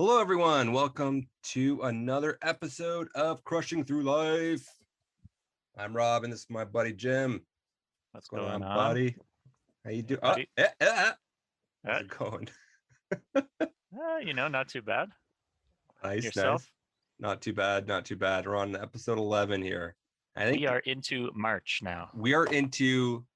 Hello, everyone. Welcome to another episode of Crushing Through Life. I'm Rob, and this is my buddy Jim. What's Going going on, on? buddy? How you Hey, doing? buddy. How's it going? Not too bad. Nice, nice. Yourself? Not too bad, not too bad. We're on episode 11 here. I We think are into March now. we are into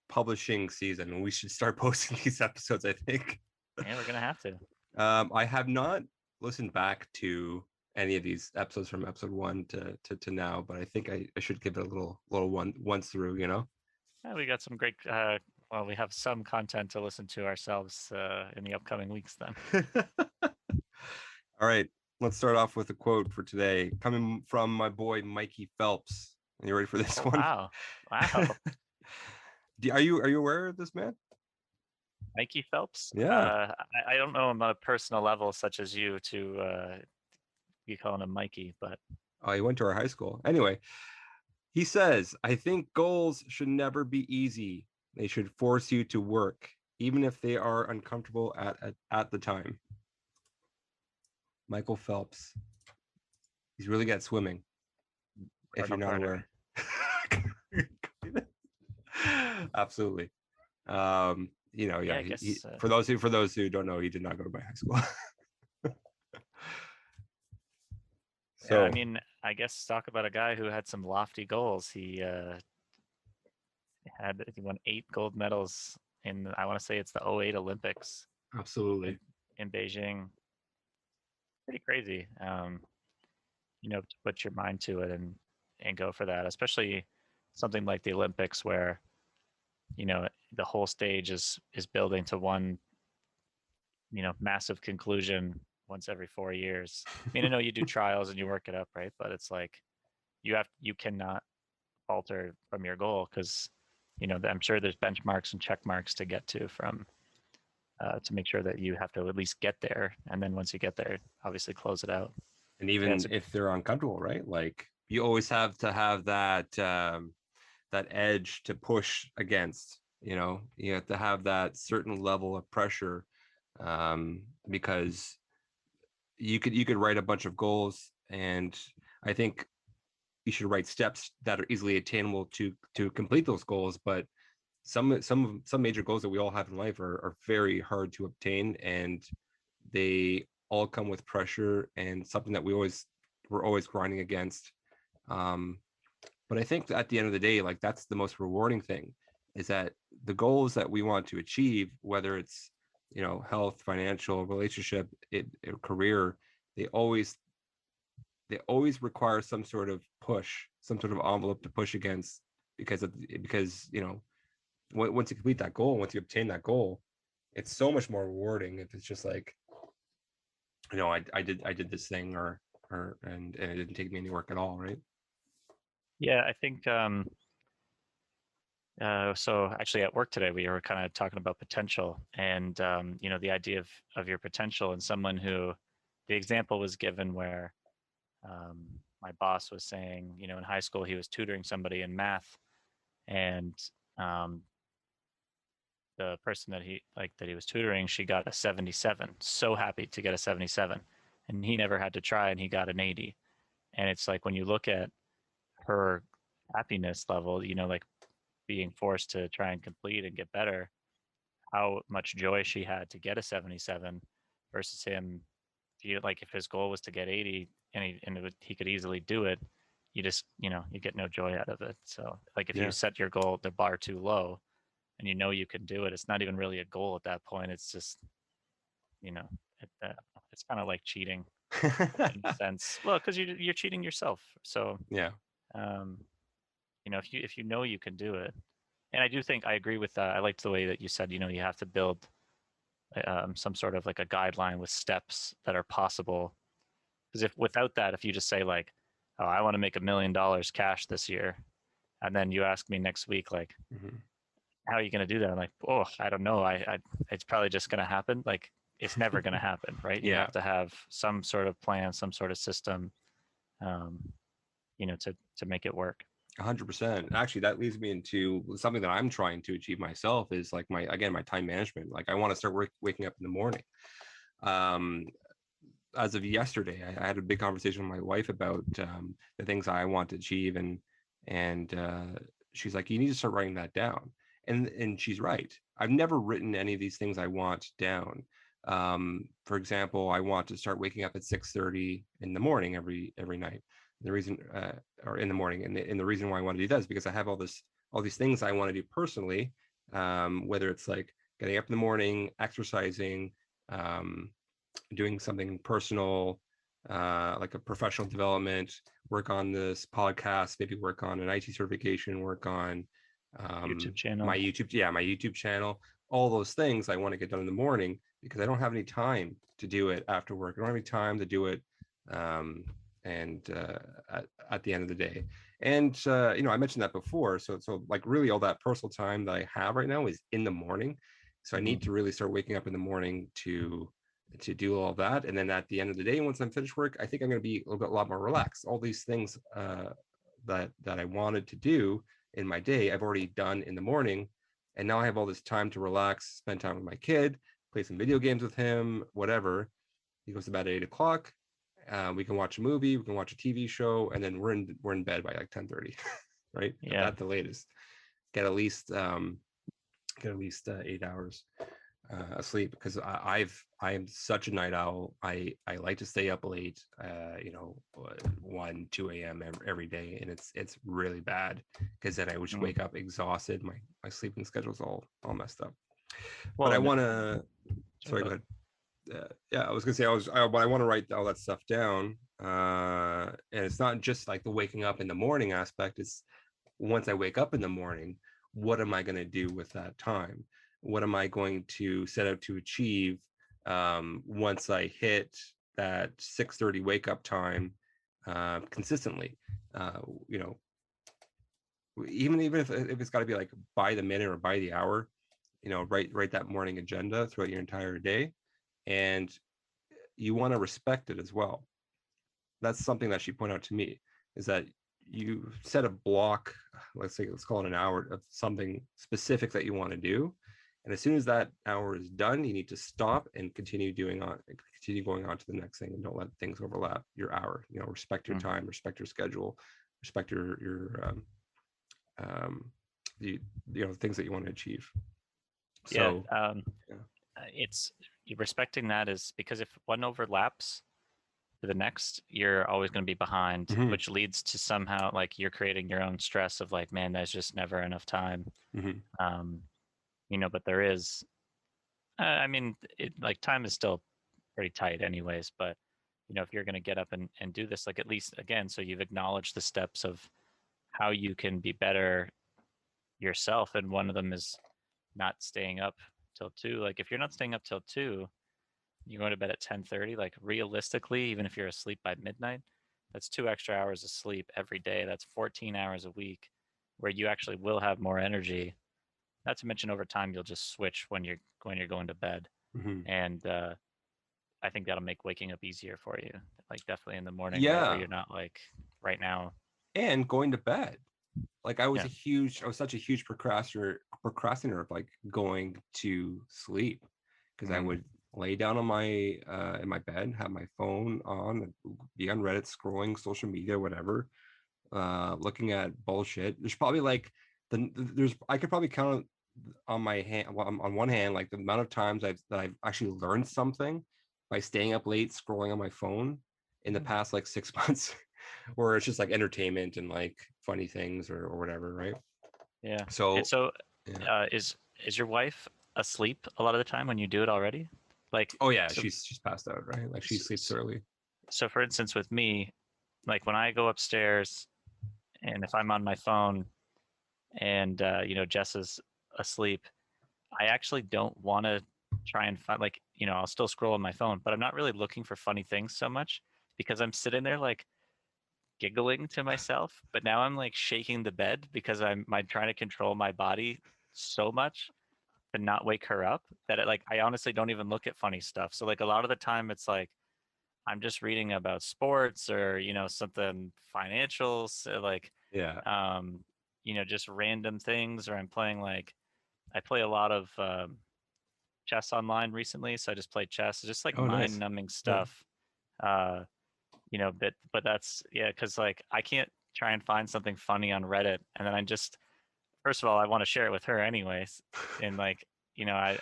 publishing season, and we should start posting these episodes, I think. Yeah, we're gonna have to. I have not listened back to any of these episodes from episode 1 to now, but I think I should give it a little once through, Yeah, we got some great. We have some content to listen to ourselves in the upcoming weeks. Then. All right, let's start off with a quote for today, coming from my boy Mikey Phelps. Are you ready for this one? Wow, wow. Are you aware of this man? Mikey Phelps. Yeah. I don't know him on a personal level, such as you, to be calling him Mikey, but Oh, he went to our high school. Anyway, he says, "I think goals should never be easy. They should force you to work, even if they are uncomfortable at the time." Michael Phelps. He's really good at swimming. If you're not aware. Absolutely. I guess. For those who don't know, he did not go to my high school. So, yeah, I guess talk about a guy who had some lofty goals. He won 8 gold medals in, I want to say it's the 2008 Olympics. Absolutely. In Beijing. Pretty crazy. To put your mind to it and go for that, especially something like the Olympics where, the whole stage is building to one, massive conclusion once every 4 years. I know you do trials and you work it up, right? But it's like you cannot alter from your goal because, I'm sure there's benchmarks and check marks to get to from to make sure that you have to at least get there. And then once you get there, obviously close it out. And even if they're uncomfortable, right? Like you always have to have that edge to push against, you have to have that certain level of pressure, because you could write a bunch of goals, and I think you should write steps that are easily attainable to complete those goals. But some major goals that we all have in life are very hard to obtain, and they all come with pressure and something that we're always grinding against. But I think at the end of the day, like that's the most rewarding thing, is that the goals that we want to achieve, whether it's health, financial, relationship, career, they always require some sort of push, some sort of envelope to push against, because once you complete that goal, once you obtain that goal, it's so much more rewarding if it's just like, I did this thing, and it didn't take me any work at all, right? Yeah, I think so actually at work today we were kind of talking about potential and the idea of your potential, and someone who the example was given where my boss was saying, in high school he was tutoring somebody in math, and the person that he was tutoring, she got a 77. So happy to get a 77, and he never had to try, and he got an 80. And it's like when you look at her happiness level, like being forced to try and complete and get better, how much joy she had to get a 77 versus him. If his goal was to get 80 and he could easily do it, you just, you get no joy out of it. So like if you set your goal, the bar too low, and you can do it, it's not even really a goal at that point. It's just, it's kind of like cheating in a sense. Well, because you're cheating yourself. So yeah. If you can do it, and I do think I agree with that. I liked the way that you said, you have to build some sort of like a guideline with steps that are possible. Because without that, if you just say like, oh, I want to make $1 million cash this year, and then you ask me next week, like, how are you going to do that? I'm like, oh, I don't know. It's probably just going to happen. Like, it's never going to happen, right? You have to have some sort of plan, some sort of system, to make it work. 100%. Actually, that leads me into something that I'm trying to achieve myself, is like my time management. Like I want to start waking up in the morning. as of yesterday, I had a big conversation with my wife about the things I want to achieve, and she's like, you need to start writing that down, and she's right. I've never written any of these things I want down. For example, I want to start waking up at 6:30 in the morning every night. The reason, or in the morning, and the reason why I want to do that is because I have all these things I want to do personally, whether it's like getting up in the morning, exercising, um, doing something personal, like a professional development, work on this podcast, maybe work on an IT certification, work on YouTube channel. my my YouTube channel, all those things I want to get done in the morning because I don't have any time to do it after work. I don't have any time to do it um, and at the end of the day. And I mentioned that before. So like really all that personal time that I have right now is in the morning. So I need to really start waking up in the morning to do all that. And then at the end of the day, once I'm finished work, I think I'm going to be a lot more relaxed. All these things that I wanted to do in my day, I've already done in the morning. And now I have all this time to relax, spend time with my kid, play some video games with him, whatever. He goes to bed at 8 o'clock. We can watch a movie, we can watch a TV show, and then we're in bed by like 10:30, right? Yeah. At the latest. Get at least 8 hours asleep because I am such a night owl. I like to stay up late, 1, 2 a.m. every day, and it's really bad because then I would just wake up exhausted. My sleeping schedule's all messed up. Well, But I want to. sorry, Sorry, go ahead. Yeah, I was gonna say I want to write all that stuff down, and it's not just like the waking up in the morning aspect. It's once I wake up in the morning, what am I going to do with that time? What am I going to set out to achieve once I hit that 6:30 wake up time consistently? You know, even if it's got to be like by the minute or by the hour, write that morning agenda throughout your entire day, and you want to respect it as well. That's something that she pointed out to me is that you set a block, let's call it an hour of something specific that you want to do. And as soon as that hour is done, you need to stop and continue going on to the next thing and don't let things overlap your hour. Respect your time, respect your schedule, respect your the things that you want to achieve. So it's respecting that is because if one overlaps to the next, you're always going to be behind, which leads to somehow like you're creating your own stress of like, man, there's just never enough time. But there is, I mean, like time is still pretty tight anyways, but if you're going to get up and do this, like at least again, so you've acknowledged the steps of how you can be better yourself. And one of them is not staying up till 2. Like if you're not staying up till 2, you go to bed at 10:30, like realistically, even if you're asleep by midnight, that's 2 extra hours of sleep every day. That's 14 hours a week where you actually will have more energy. Not to mention over time, you'll just switch when you're going to bed. And I think that'll make waking up easier for you, like definitely in the morning, right? Where you're not like right now. And going to bed. Like I was such a huge procrastinator of like going to sleep because I would lay down on my in my bed, have my phone on, be on Reddit, scrolling social media, whatever, looking at bullshit. There's probably like I could probably count on my hand on one hand like the amount of times I've actually learned something by staying up late scrolling on my phone in the past like 6 months. Or it's just like entertainment and like funny things or whatever, right? Yeah. So, and so is your wife asleep a lot of the time when you do it already? Like, oh yeah, so, she's passed out, right? Like she sleeps early. So for instance, with me, like when I go upstairs and if I'm on my phone and Jess is asleep, I actually don't want to try and find like I'll still scroll on my phone, but I'm not really looking for funny things so much because I'm sitting there like giggling to myself. But now I'm like shaking the bed because I'm trying to control my body so much to not wake her up that I honestly don't even look at funny stuff. So like a lot of the time it's like I'm just reading about sports or something financial, so like just random things, or I'm playing I play a lot of chess online recently, so I just play chess. It's just like mind-numbing stuff Uh, but that's, yeah, because like I can't try and find something funny on Reddit, and then I just, first of all, I want to share it with her anyways, and like, I,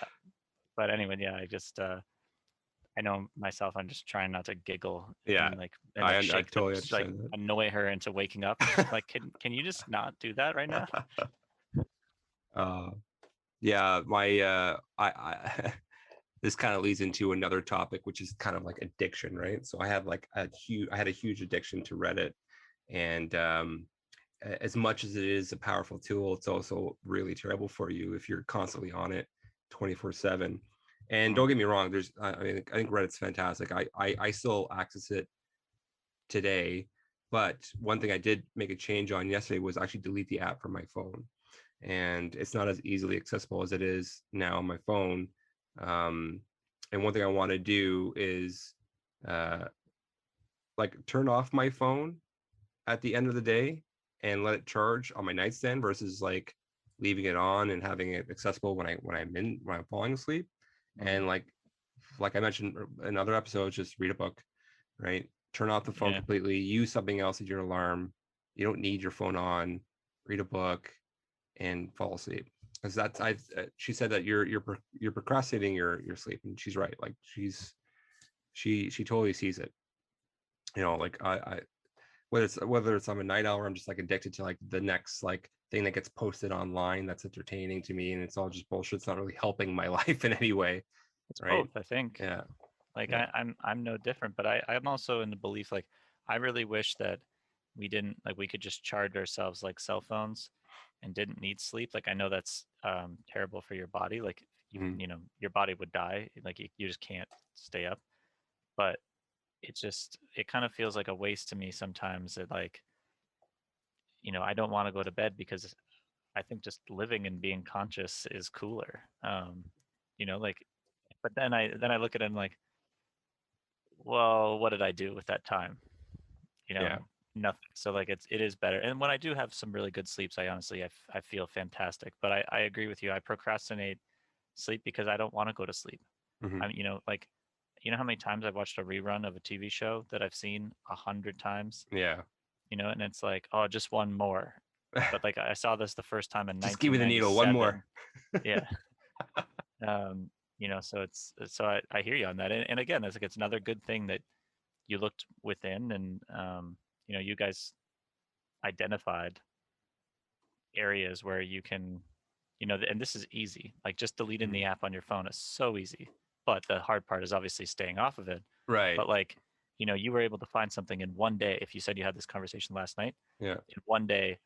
but anyway, yeah, I just, I know myself, I'm just trying not to giggle Yeah, and I shake totally just like understand annoy her into waking up. Like, can you just not do that right now? that. uh, yeah, my I this kind of leads into another topic, which is kind of like addiction, right? So I had a huge addiction to Reddit, and as much as it is a powerful tool, it's also really terrible for you if you're constantly on it 24/7. And Mhm. don't get me wrong, I mean, I think Reddit's fantastic. I still access it today, but one thing I did make a change on yesterday was actually delete the app from my phone, and it's not as easily accessible as it is now on my phone. Um, and one thing I want to do is uh, like turn off my phone at the end of the day and let it charge on my nightstand versus like leaving it on and having it accessible when I'm falling asleep. Mhm. And like I mentioned in other episodes, just read a book, right? Turn off the phone Yeah. completely, use something else as your alarm. You don't need your phone on, read a book and fall asleep. Because that's I she said that you're procrastinating your sleep, and she's right. Like she totally sees it. Like I whether it's I'm a night owl or I'm just like addicted to like the next like thing that gets posted online that's entertaining to me, and it's all just bullshit. It's not really helping my life in any way, It's right? both, I think. Yeah, Like yeah. I'm no different, but I'm also in the belief, like, I really wish that we didn't, like, we could just charge ourselves like cell phones and didn't need sleep. Like, I know that's terrible for your body. Like, Mhm. your body would die. Like, you just can't stay up. But it kind of feels like a waste to me sometimes that, like, I don't want to go to bed because I think just living and being conscious is cooler. Like, but then I look at it and like, well, what did I do with that time? You know, Yeah. nothing. So like it is better. And when I do have some really good sleeps, I honestly I feel fantastic. But I agree with you. I procrastinate sleep because I don't want to go to sleep. Hmm. Like, how many times I've watched a rerun of a TV show that I've seen 100 times, Yeah. and it's like, oh, just one more. But like I saw this the first time in Just give me the needle. One more. 1997. Yeah. Um, so I hear you on that. And again, that's like, it's another good thing that you looked within, and you guys identified areas where you can, and this is easy. Like, just deleting Mhm. the app on your phone is so easy. But the hard part is obviously staying off of it. Right. But like, you were able to find something in one day. If you said you had this conversation last night, Yeah. in one day,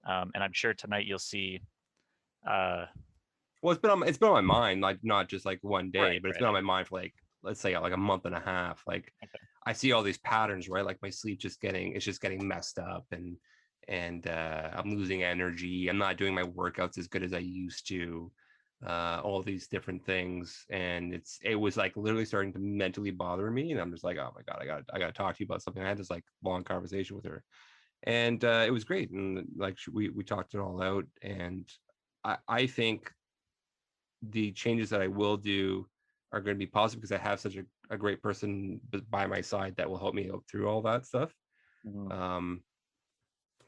and I'm sure tonight you'll see. Uh, Well, it's been on my mind, like not just like one day, right, but it's right, been on my mind for like let's say like a month and a half. Like okay. I see all these patterns, right? Like my sleep it's just getting messed up, and I'm losing energy. I'm not doing my workouts as good as I used to. All these different things, and it was like literally starting to mentally bother me, and I'm just like, oh my god, I got to talk to you about something. I had this like long conversation with her, and it was great, and like we talked it all out, and I think the changes that I will do are going to be positive because I have such a great person by my side that will help me out through all that stuff. Mhm. Um,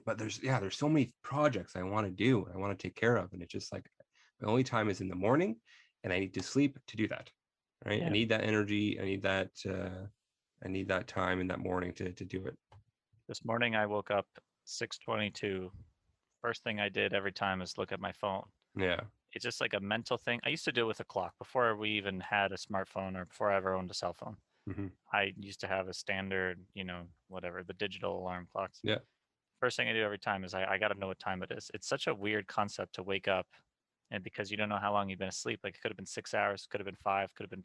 but there's so many projects I want to do, I want to take care of, and it's just like my only time is in the morning, and I need to sleep to do that. Right? I Yeah. need that energy. I need that time in that morning to do it. This morning I woke up 6:22. First thing I did every time is look at my phone. Yeah. It's just like a mental thing. I used to do it with a clock before we even had a smartphone or before I ever owned a cell phone. Hmm. I used to have a standard, whatever, the digital alarm clocks. Yeah. First thing I do every time is I got to know what time it is. It's such a weird concept to wake up, and because you don't know how long you've been asleep, like it could have been 6 hours, could have been five, could have been,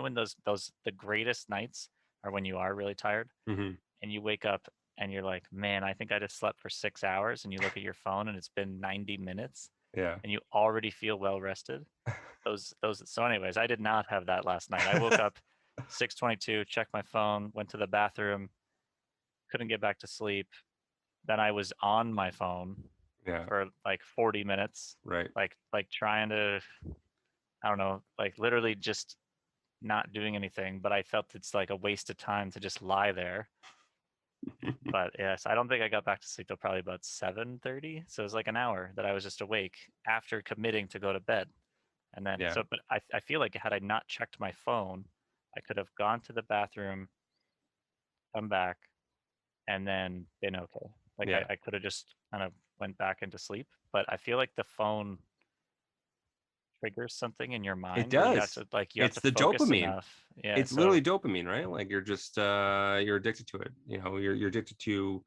when those the greatest nights are when you are really tired Hmm. and you wake up and you're like, man, I think I just slept for 6 hours, and you look at your phone and it's been 90 minutes Yeah. and you already feel well rested. So anyways, I did not have that last night. I woke up 6:22, checked my phone, went to the bathroom, couldn't get back to sleep. Then I was on my phone Yeah. for like 40 minutes, Right. like trying to, I don't know, like literally just not doing anything, but I felt it's like a waste of time to just lie there. But yes, I don't think I got back to sleep till probably about 7:30. So it was like an hour that I was just awake after committing to go to bed. And then Yeah. but I feel like had I not checked my phone, I could have gone to the bathroom, come back, and then been okay. Like Yeah. I could have just kind of went back into sleep. But I feel like the phone triggers something in your It mind where does. you have It's to the focus dopamine. enough. Yeah. It's So literally dopamine, right? Like you're just you're addicted to it. You know, you're addicted to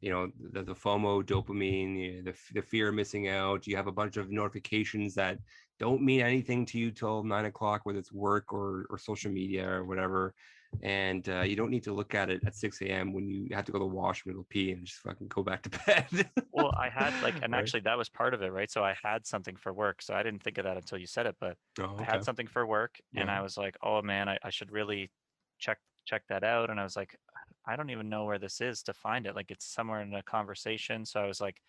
you know, the FOMO dopamine, the fear of missing out. You have a bunch of notifications that don't mean anything to you till 9 o'clock, whether it's work or social media or whatever. And you don't need to look at it at 6 a.m. when you have to go to the washroom and go pee and just fucking go back to bed. well, I had like, and Right. actually that was part of it, right? So I had something for work. So I didn't think of that until you said it, but Oh, I okay. had something for work, and Yeah. I was like, oh man, I should really check check that out. And I was like, I don't even know where this is to find it. Like it's somewhere in a conversation. So I was like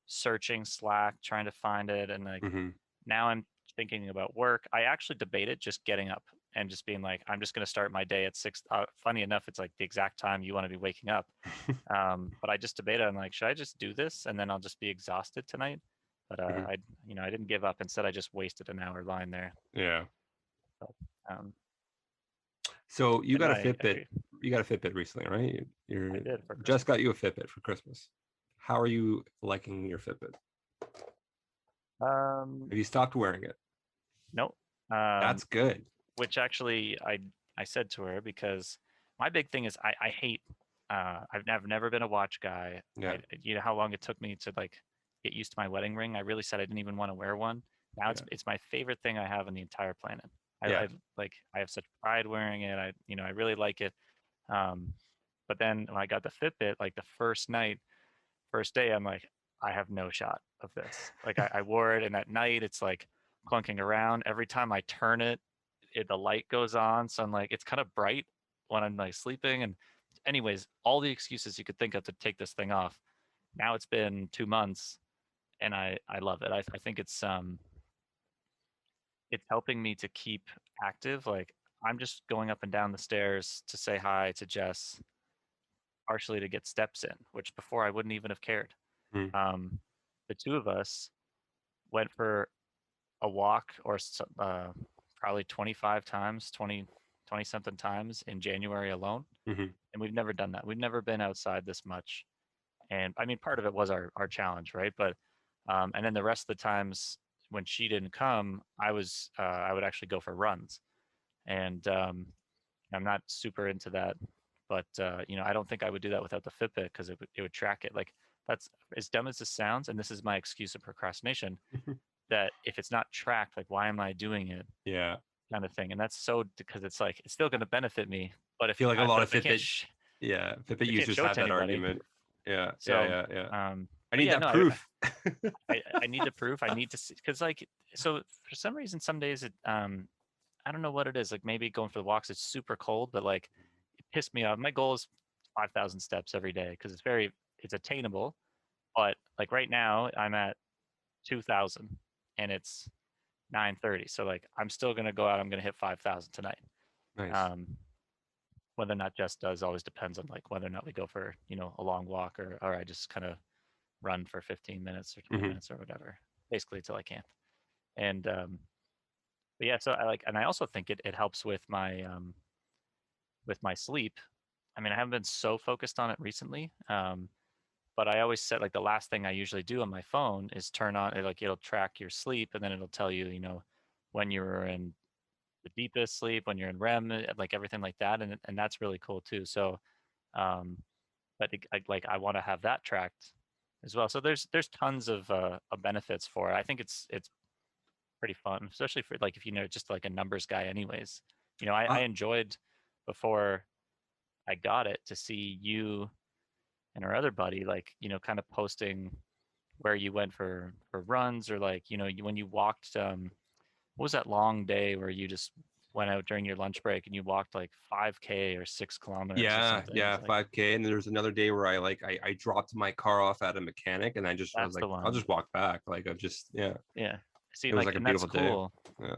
searching Slack, trying to find it, and like Hmm. now I'm thinking about work. I actually debated just getting up and just being like, I'm just going to start my day at 6. Funny enough, it's like the exact time you want to be waking up. But I just debated. I'm like, should I just do this and then I'll just be exhausted tonight? But Hmm. I didn't give up. Instead, I just wasted an hour lying there. Yeah. But, um, So you but no, got a I Fitbit. agree. You got a Fitbit recently, right? I You're did for just Christmas. got you a Fitbit for Christmas. How are you liking your Fitbit? Um, Have you stopped wearing it? nope. Um, That's good. which actually I said to her because my big thing is I hate I've never been a watch guy. Yeah. You know how long it took me to like get used to my wedding ring. I really said I didn't even want to wear one. Now Yeah. it's my favorite thing I have on the entire planet. Yeah. I like I have such pride wearing it. I really like it. Um, but then when I got the Fitbit, like the first night, first day, I'm like, I have no shot of this. Like I wore it, and at night it's like clunking around. Every time I turn it, the light goes on. So I'm like, it's kind of bright when I'm like sleeping. And anyways, all the excuses you could think of to take this thing off. Now it's been 2 months, and I love it. I think it's helping me to keep active. Like I'm just going up and down the stairs to say hi to Jess, partially to get steps in, which before I wouldn't even have cared. Mm. Um, the two of us went for a walk probably 25 times, 20 something times in January alone. Hmm. And we've never done that. We've never been outside this much. And I mean, part of it was our challenge, right? But, and then the rest of the times when she didn't come, I would actually go for runs. And I'm not super into that, but I don't think I would do that without the Fitbit because it would track it. Like that's as dumb as this sounds, and this is my excuse of procrastination. That if it's not tracked, like why am I doing it, Yeah. kind of thing. And that's so because it's like it's still going to benefit me, but I feel like a lot but of Fitbit, yeah, Fitbit if I can't users show it have to that anybody, argument. Yeah. Yeah. so Yeah. Yeah. I but need yeah, that no, proof. I need the proof. I need to see because like so for some reason some days it I don't know what it is. Like maybe going for the walks, it's super cold, but like it pissed me off. My goal is 5,000 steps every day because it's attainable. But like right now, I'm at 2,000 and it's 9:30. So like I'm still gonna go out. I'm gonna hit 5,000 tonight. Nice. Um, whether or not Jess does always depends on like whether or not we go for a long walk or I just kind of run for 15 minutes or 20 Hmm. minutes or whatever, basically until I can't. And but yeah, so I like, and I also think it helps with my sleep. I mean, I haven't been so focused on it recently, but I always set like the last thing I usually do on my phone is turn on it, like it'll track your sleep and then it'll tell you, when you're in the deepest sleep, when you're in REM, like everything like that, and that's really cool too. So, um, but I want to have that tracked as well. So there's tons of benefits for it. I think it's pretty fun, especially for like if just like a numbers guy, anyways. I Uh, enjoyed before I got it to see you and our other buddy, like, kind of posting where you went for runs or like, when you walked, what was that long day where you just went out during your lunch break and you walked like 5K or 6 kilometers or yeah. something. Yeah. It's like, 5K. And there was another day where I dropped my car off at a mechanic and I was that's the like, I'll one. just walk back. Like I just, yeah. Yeah. See, It was like, like a and that's beautiful day. cool. Yeah.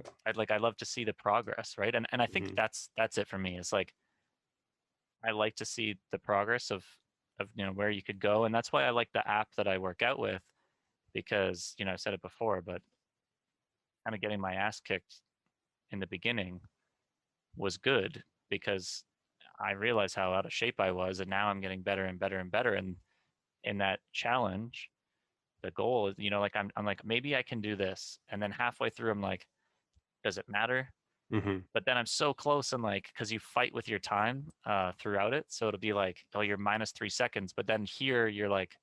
I love to see the progress, right? And I think Mhm. that's it for me. It's like I like to see the progress of where you could go, and that's why I like the app that I work out with, because I've said it before, but kind of getting my ass kicked in the beginning was good because I realized how out of shape I was, and now I'm getting better and better and better. And in that challenge, the goal is, like I'm like, maybe I can do this, and then halfway through, I'm like, does it matter? Mhm. But then I'm so close, and like, because you fight with your time throughout it, so it'll be like, oh, you're minus 3 seconds, but then here you're like,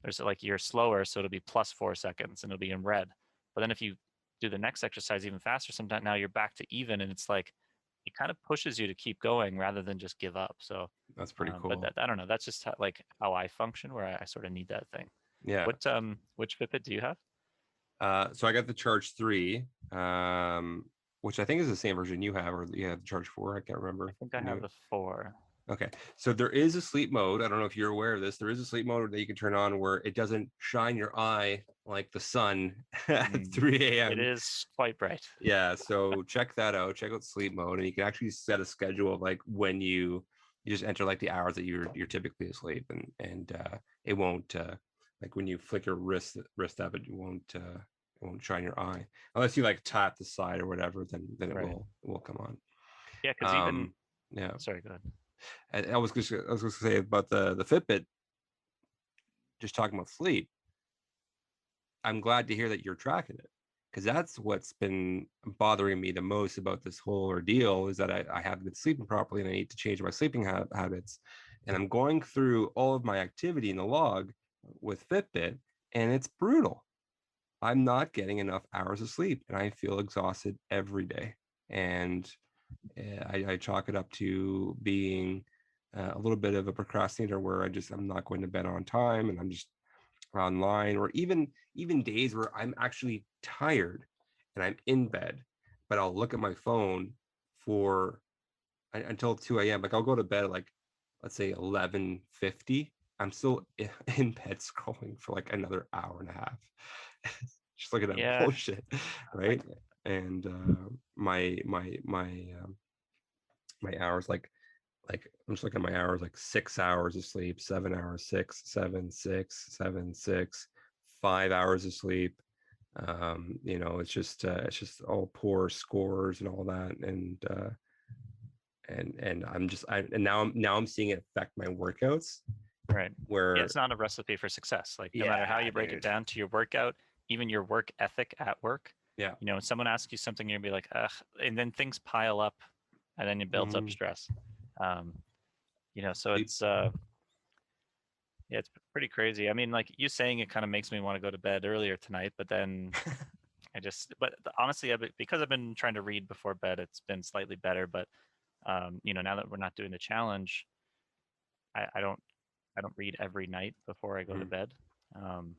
there's like you're slower, so it'll be plus 4 seconds, and it'll be in red. But then if you do the next exercise even faster, sometimes now you're back to even, and it's like it kind of pushes you to keep going rather than just give up. So, That's pretty but cool. that I don't know. That's just how I function, where I sort of need that thing. Yeah. Which Fitbit do you have? So I got the Charge 3, which I think is the same version you have, or you have the Charge 4. I can't I remember. think I have the 4. Okay. So there is a sleep mode. I don't know if you're aware of this. There is a sleep mode that you can turn on where it doesn't shine your eye like the sun at Mm, 3 it a.m. is quite bright. Yeah. So check that out. Check out sleep mode, and you can actually set a schedule of like when you just enter like the hours that you're typically asleep, and it won't like when you flick your wrist up, it won't shine your eye unless you like tap the side or whatever. Then it Right. will come on. Yeah, because even Yeah. sorry, go ahead. I was going to say about the Fitbit. Just talking about sleep, I'm glad to hear that you're tracking it, because that's what's been bothering me the most about this whole ordeal is that I haven't been sleeping properly and I need to change my sleeping habits. And I'm going through all of my activity in the log with Fitbit, and it's brutal. I'm not getting enough hours of sleep, and I feel exhausted every day. And I chalk it up to being a little bit of a procrastinator, where I'm not going to bed on time, and I'm just online, or even days where I'm actually tired and I'm in bed, but I'll look at my phone for until 2 a.m. Like I'll go to bed at like, let's say 11:50. I'm still in bed scrolling for like another hour and a half. Just looking at Yeah, bullshit, like right? And my hours, like I'm just looking at my hours, like 6 hours of sleep, 7 hours, 6, 7, 6, 7, 6, 5 hours of sleep. It's just all poor scores and all that, and now I'm seeing it affect my workouts. right. Yeah, Where it's not a recipe for success. Like no matter how yeah, you break it dude, down to your workout, even your work ethic at work, yeah, when someone asks you something, you're gonna be like, ugh, and then things pile up, and then it builds up mm, stress. Um, so sleep. it's yeah, it's pretty crazy. I mean, like you saying it kind of makes me want to go to bed earlier tonight, but then honestly, because I've been trying to read before bed, it's been slightly better. But now that we're not doing the challenge, I don't read every night before I go to Mhm. bed. Um,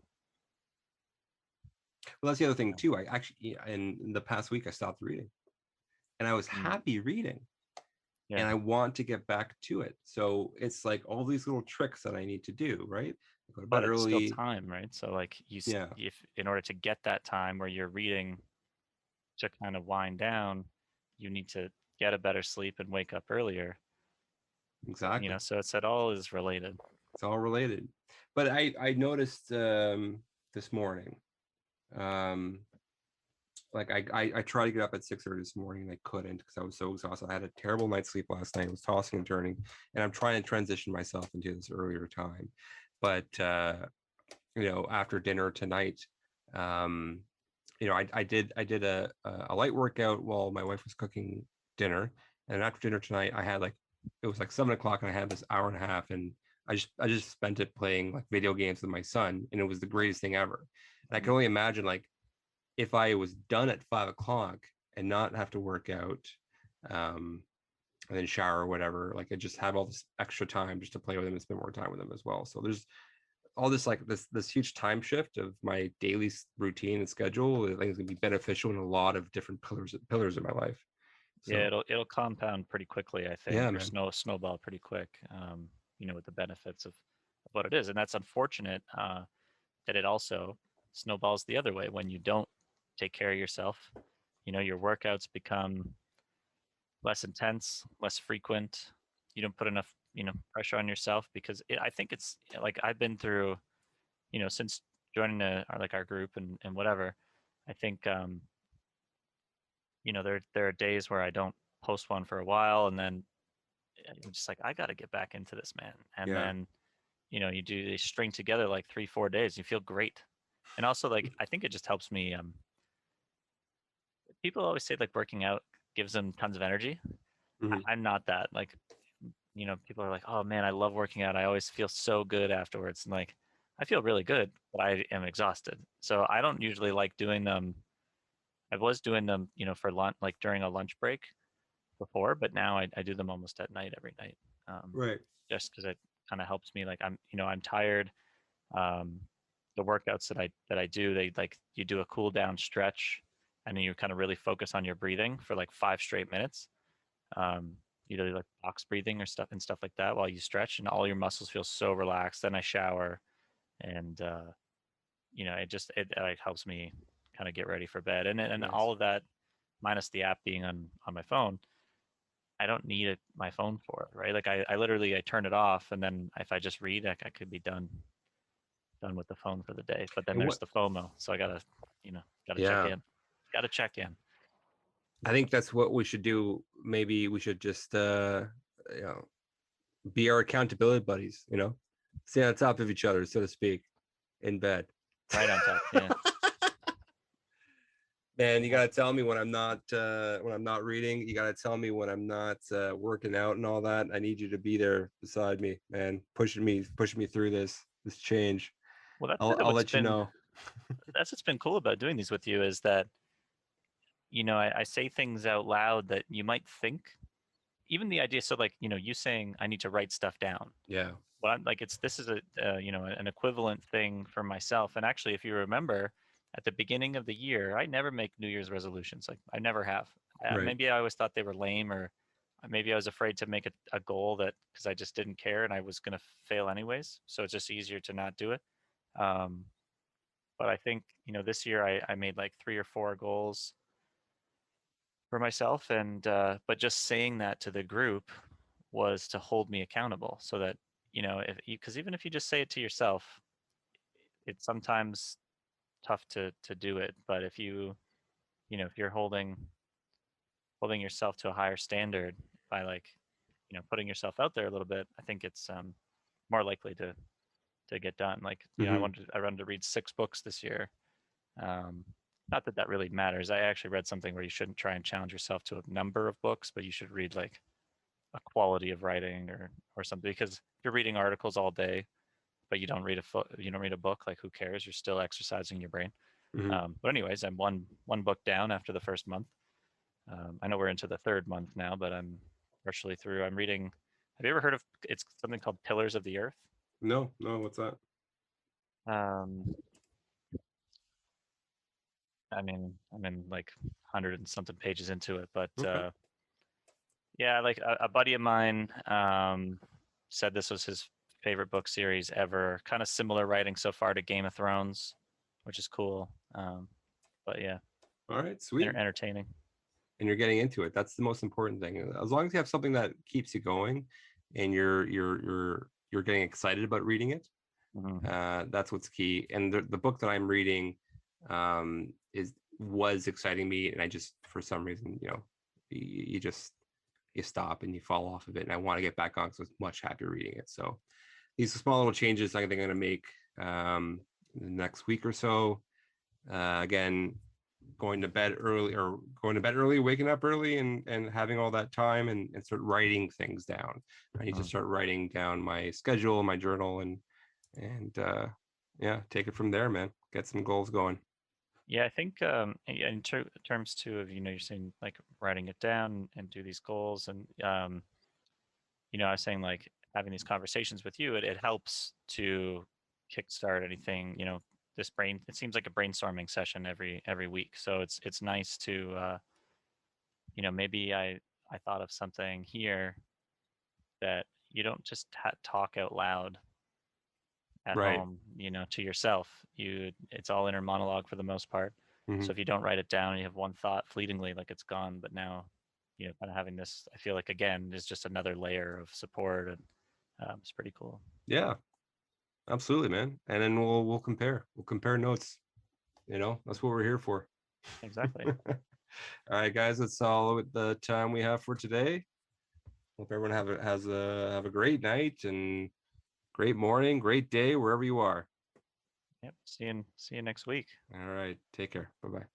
Well, that's the other thing yeah. too. I actually, in the past week, I stopped reading, and I was Mm, happy reading, yeah, and I want to get back to it. So it's like all these little tricks that I need to do, right? I go to bed but it's still early. time, right? So like Yeah, if in order to get that time where you're reading to kind of wind down, you need to get a better sleep and wake up earlier. exactly. So it all is related. It's all related. But I noticed this morning, um, like I tried to get up at 6:30 this morning and I couldn't because I was so exhausted. I had a terrible night's sleep last night. I was tossing and turning, and I'm trying to transition myself into this earlier time. But after dinner tonight, um, I did a light workout while my wife was cooking dinner, and after dinner tonight, it was like 7 o'clock, and I had this hour and a half, and I just spent it playing like video games with my son, and it was the greatest thing ever. And I can Mm. only imagine, like, if I was done at 5 o'clock and not have to work out, um, and then shower or whatever, like I just have all this extra time just to play with him and spend more time with him as well. So there's all this, like this huge time shift of my daily routine and schedule. I think is gonna be beneficial in a lot of different pillars of my life. Yeah, So it'll compound pretty quickly, I yeah, think, or man. snowball pretty quick. With the benefits of what it is, and that's unfortunate that it also snowballs the other way when you don't take care of yourself. Your workouts become less intense, less frequent. You don't put enough, pressure on yourself because I think it's like I've been through, since joining our group and whatever. I think there are days where I don't post one for a while, and then I'm just like I got to get back into this, man. And Yeah. then they string together like 3-4 days. You feel great, and also like I think it just helps me. People always say like working out gives them tons of energy. Hmm. I'm not that. Like, people are like, "Oh man, I love working out. I always feel so good afterwards." And like, I feel really good, but I am exhausted. So I don't usually like doing them. I was doing them, for lunch, like during a lunch break before, but now I do them almost at night every night, um, Right. just because it kind of helps me. Like I'm tired. Um, the workouts that I do, they like you do a cool down stretch, and then you kind of really focus on your breathing for like 5 straight minutes. Um, you do like box breathing or stuff like that while you stretch, and all your muscles feel so relaxed. Then I shower, and it like helps me kind of get ready for bed, and Nice. all of that minus the app being on my phone. I don't need my phone for it, right? Like I literally I turn it off, and then if I just read, I could be done with the phone for the day. But then And there's what? the FOMO, so I gotta check Yeah. in. Gotta check in. I think that's what we should do. Maybe we should just you know, be our accountability buddies, stay on top of each other, so to speak, in bed. Right on top. Yeah. Man, you Yeah. gotta tell me when I'm not reading. You gotta tell me when I'm not working out and all that. I need you to be there beside me, man, pushing me through this change. Well, that's I'll kind of I'll let you know. that's what's been cool about doing these with you is that I say things out loud that you might think. Even the idea, so like you saying I need to write stuff down. Yeah. Well, I'm like this is a an equivalent thing for myself. And actually, if you remember, at the beginning of the year, I never make New Year's resolutions. Like I never have. Right. Maybe I always thought they were lame, or maybe I was afraid to make a goal that because I just didn't care and I was gonna fail anyways. So it's just easier to not do it. Um, but I think this year I made like 3 or 4 goals for myself, and but just saying that to the group was to hold me accountable, so that if because even if you just say it to yourself, it's sometimes tough to do it. But if you're holding yourself to a higher standard by like putting yourself out there a little bit, I think it's more likely to get done. Like Hmm. I wanted to read 6 books this year. um Not that that really matters. I actually read something where you shouldn't try and challenge yourself to a number of books, but you should read like a quality of writing or something, because if you're reading articles all day but you don't read a book, like who cares? You're still exercising your brain. Hmm. But anyways, I'm one book down after the first month. I know we're into the third month now, but I'm partially through. I'm reading. Have you ever heard of? It's something called Pillars of the Earth. No, no, what's that? um I'm in like 100 and something pages into it, but Okay. yeah, like a buddy of mine said this was his favorite book series ever. Kind of similar writing so far to Game of Thrones, which is cool. But yeah, All right, sweet. entertaining. And you're getting into it. That's the most important thing. As long as you have something that keeps you going and you're getting excited about reading it, Hmm. that's what's key. And the book that I'm reading is was exciting me, and I just for some reason, you just you stop and you fall off of it. And I want to get back on because I was much happier reading it. So these small little changes I think I'm going to make the next week or so. Again, going to bed early, waking up early, and having all that time and start writing things down. I need to Hmm. start writing down my schedule, my journal, and yeah, take it from there, man. Get some goals going. Yeah, I think in terms too of you're saying like writing it down and do these goals, and I was saying like having these conversations with you, it helps to kickstart anything. This brain, it seems like a brainstorming session every week, so it's nice to maybe I thought of something here that you don't just talk out loud at Right. home, to yourself. It's all inner monologue for the most part. Mhm. So if you don't write it down, you have one thought fleetingly, like it's gone. But now, kind of having this, I feel like again is just another layer of support, and it's pretty cool. Yeah, absolutely, man. And then we'll compare. We'll compare notes. That's what we're here for. Exactly. All right, guys, that's all the time we have for today. Hope everyone have a great night and great morning, great day wherever you are. Yep. See you next week. All right, take care. Bye bye.